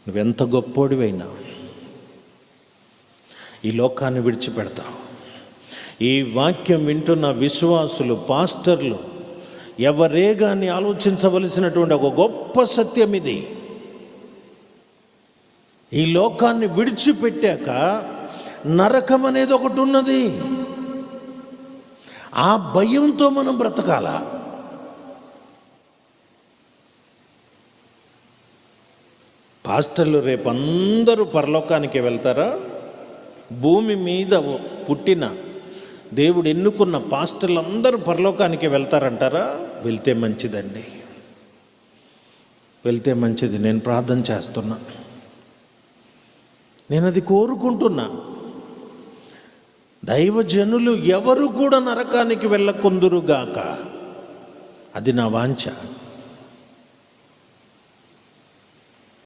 నువ్వెంత గొప్పోడివైనా ఈ లోకాన్ని విడిచిపెడతావు. ఈ వాక్యం వింటున్న విశ్వాసులు, పాస్టర్లు ఎవరే కానీ ఆలోచించవలసినటువంటి ఒక గొప్ప సత్యం ఇది. ఈ లోకాన్ని విడిచిపెట్టాక నరకం అనేది ఒకటి ఉన్నది. ఆ భయంతో మనం బ్రతకాల. పాస్టర్లు రేపు అందరూ పరలోకానికి వెళ్తారా? భూమి మీద పుట్టిన దేవుడు ఎన్నుకున్న పాస్టర్లు అందరూ పరలోకానికి వెళ్తారంటారా? వెళ్తే మంచిదండి, వెళ్తే మంచిది. నేను ప్రార్థన చేస్తున్నా, నేను అది కోరుకుంటున్నా. దైవజనులు ఎవరు కూడా నరకానికి వెళ్ళకుందురుగాక, అది నా వాంఛ.